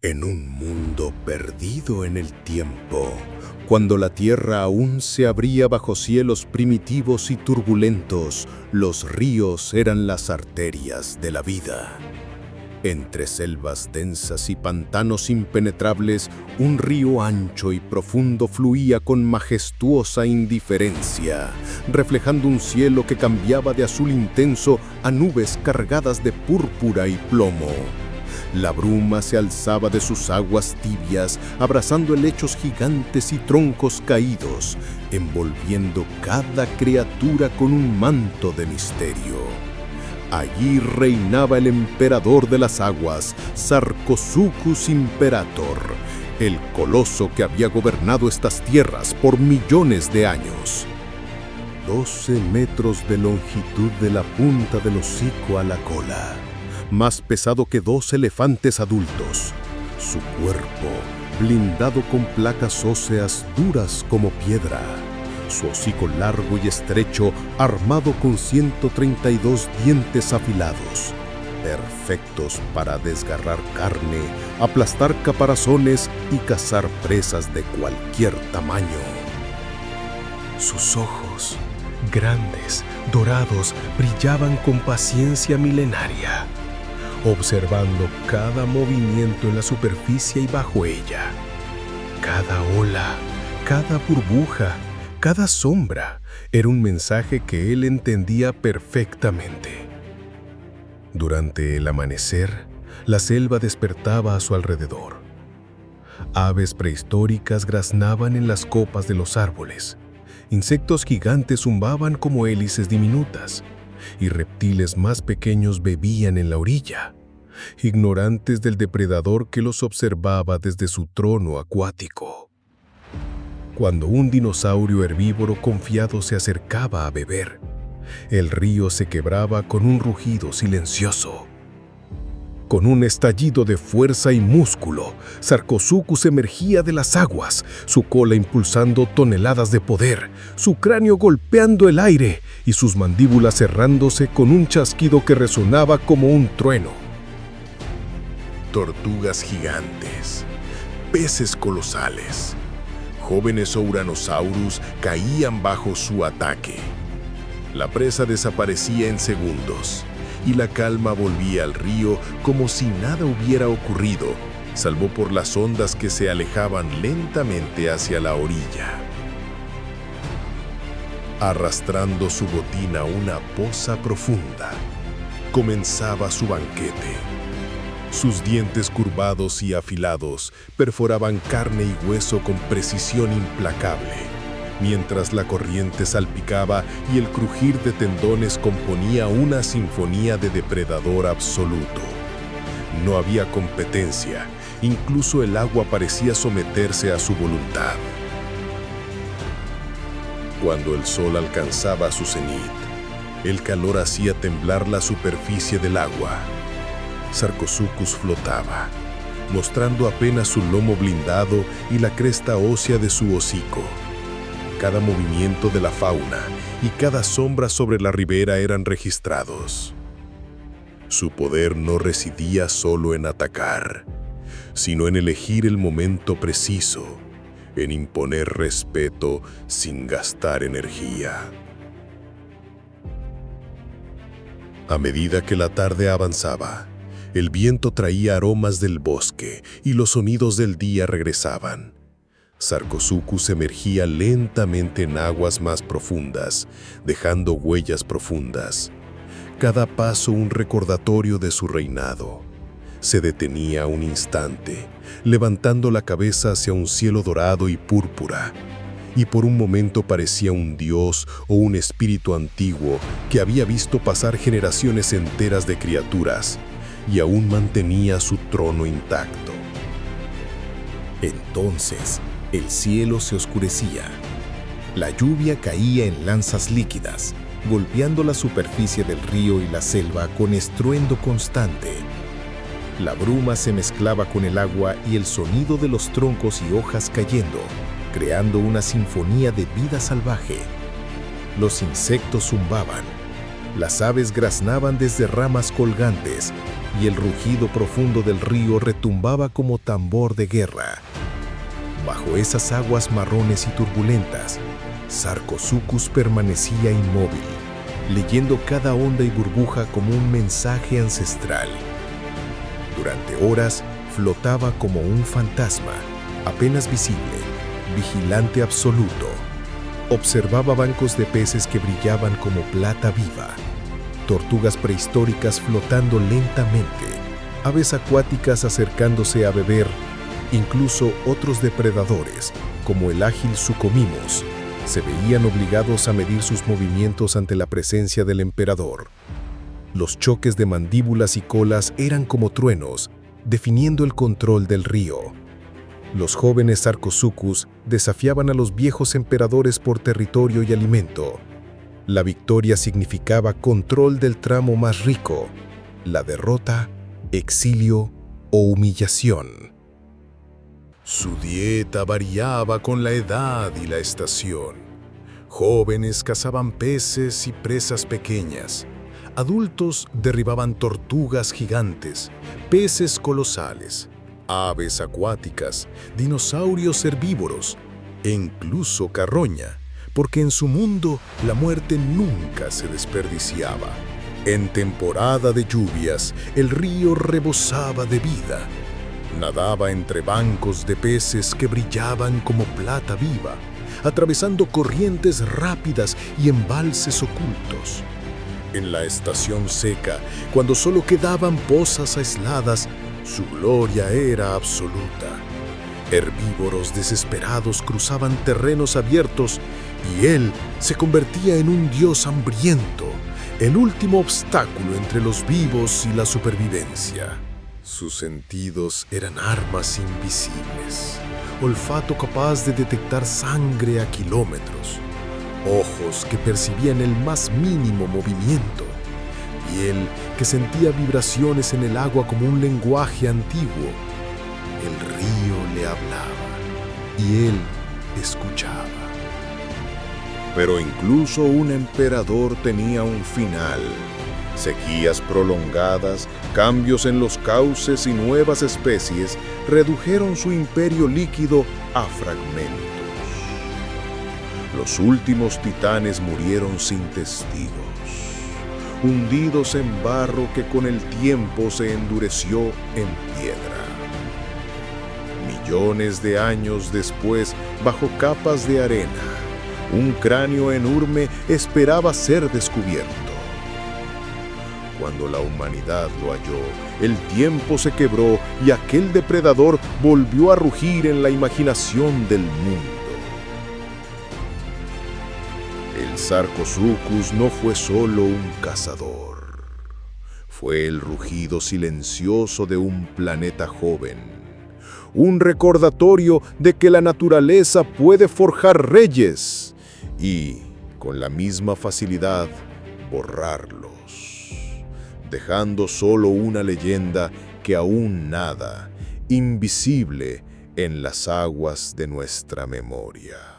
En un mundo perdido en el tiempo, cuando la tierra aún se abría bajo cielos primitivos y turbulentos, los ríos eran las arterias de la vida. Entre selvas densas y pantanos impenetrables, un río ancho y profundo fluía con majestuosa indiferencia, reflejando un cielo que cambiaba de azul intenso a nubes cargadas de púrpura y plomo. La bruma se alzaba de sus aguas tibias, abrazando helechos gigantes y troncos caídos, envolviendo cada criatura con un manto de misterio. Allí reinaba el emperador de las aguas, Sarcosuchus Imperator, el coloso que había gobernado estas tierras por millones de años. 12 metros de longitud de la punta del hocico a la cola, más pesado que 2 elefantes adultos. Su cuerpo, blindado con placas óseas duras como piedra. Su hocico largo y estrecho, armado con 132 dientes afilados, perfectos para desgarrar carne, aplastar caparazones y cazar presas de cualquier tamaño. Sus ojos, grandes, dorados, brillaban con paciencia milenaria, observando cada movimiento en la superficie y bajo ella. Cada ola, cada burbuja, cada sombra era un mensaje que él entendía perfectamente. Durante el amanecer, la selva despertaba a su alrededor. Aves prehistóricas graznaban en las copas de los árboles. Insectos gigantes zumbaban como hélices diminutas, y reptiles más pequeños bebían en la orilla, ignorantes del depredador que los observaba desde su trono acuático. Cuando un dinosaurio herbívoro confiado se acercaba a beber, el río se quebraba con un rugido silencioso. Con un estallido de fuerza y músculo, Sarcosuchus emergía de las aguas, su cola impulsando toneladas de poder, su cráneo golpeando el aire y sus mandíbulas cerrándose con un chasquido que resonaba como un trueno. Tortugas gigantes, peces colosales, jóvenes Ouranosaurus caían bajo su ataque. La presa desaparecía en segundos, y la calma volvía al río como si nada hubiera ocurrido, salvo por las ondas que se alejaban lentamente hacia la orilla. Arrastrando su botín a una poza profunda, comenzaba su banquete. Sus dientes curvados y afilados perforaban carne y hueso con precisión implacable, mientras la corriente salpicaba y el crujir de tendones componía una sinfonía de depredador absoluto. No había competencia, incluso el agua parecía someterse a su voluntad. Cuando el sol alcanzaba su cenit, el calor hacía temblar la superficie del agua. Sarcosuchus flotaba, mostrando apenas su lomo blindado y la cresta ósea de su hocico. Cada movimiento de la fauna y cada sombra sobre la ribera eran registrados. Su poder no residía solo en atacar, sino en elegir el momento preciso, en imponer respeto sin gastar energía. A medida que la tarde avanzaba, el viento traía aromas del bosque y los sonidos del día regresaban. Sarcosuchus emergía lentamente en aguas más profundas, dejando huellas profundas. Cada paso un recordatorio de su reinado. Se detenía un instante, levantando la cabeza hacia un cielo dorado y púrpura, y por un momento parecía un dios o un espíritu antiguo que había visto pasar generaciones enteras de criaturas y aún mantenía su trono intacto. Entonces, el cielo se oscurecía. La lluvia caía en lanzas líquidas, golpeando la superficie del río y la selva con estruendo constante. La bruma se mezclaba con el agua y el sonido de los troncos y hojas cayendo, creando una sinfonía de vida salvaje. Los insectos zumbaban, las aves graznaban desde ramas colgantes y el rugido profundo del río retumbaba como tambor de guerra. Bajo esas aguas marrones y turbulentas, Sarcosuchus permanecía inmóvil, leyendo cada onda y burbuja como un mensaje ancestral. Durante horas flotaba como un fantasma, apenas visible, vigilante absoluto. Observaba bancos de peces que brillaban como plata viva, tortugas prehistóricas flotando lentamente, aves acuáticas acercándose a beber, incluso otros depredadores, como el ágil Suchomimus, se veían obligados a medir sus movimientos ante la presencia del emperador. Los choques de mandíbulas y colas eran como truenos, definiendo el control del río. Los jóvenes Sarcosuchus desafiaban a los viejos emperadores por territorio y alimento. La victoria significaba control del tramo más rico, la derrota, exilio o humillación. Su dieta variaba con la edad y la estación. Jóvenes cazaban peces y presas pequeñas. Adultos derribaban tortugas gigantes, peces colosales, aves acuáticas, dinosaurios herbívoros e incluso carroña, porque en su mundo la muerte nunca se desperdiciaba. En temporada de lluvias, el río rebosaba de vida. Nadaba entre bancos de peces que brillaban como plata viva, atravesando corrientes rápidas y embalses ocultos. En la estación seca, cuando solo quedaban pozas aisladas, su gloria era absoluta. Herbívoros desesperados cruzaban terrenos abiertos y él se convertía en un dios hambriento, el último obstáculo entre los vivos y la supervivencia. Sus sentidos eran armas invisibles, olfato capaz de detectar sangre a kilómetros, ojos que percibían el más mínimo movimiento, piel que sentía vibraciones en el agua como un lenguaje antiguo. El río le hablaba y él escuchaba. Pero incluso un emperador tenía un final. Sequías prolongadas, cambios en los cauces y nuevas especies redujeron su imperio líquido a fragmentos. Los últimos titanes murieron sin testigos, hundidos en barro que con el tiempo se endureció en piedra. Millones de años después, bajo capas de arena, un cráneo enorme esperaba ser descubierto. Cuando la humanidad lo halló, el tiempo se quebró y aquel depredador volvió a rugir en la imaginación del mundo. El Sarcosuchus no fue solo un cazador. Fue el rugido silencioso de un planeta joven. Un recordatorio de que la naturaleza puede forjar reyes y, con la misma facilidad, borrarlos, dejando solo una leyenda que aún nada, invisible en las aguas de nuestra memoria.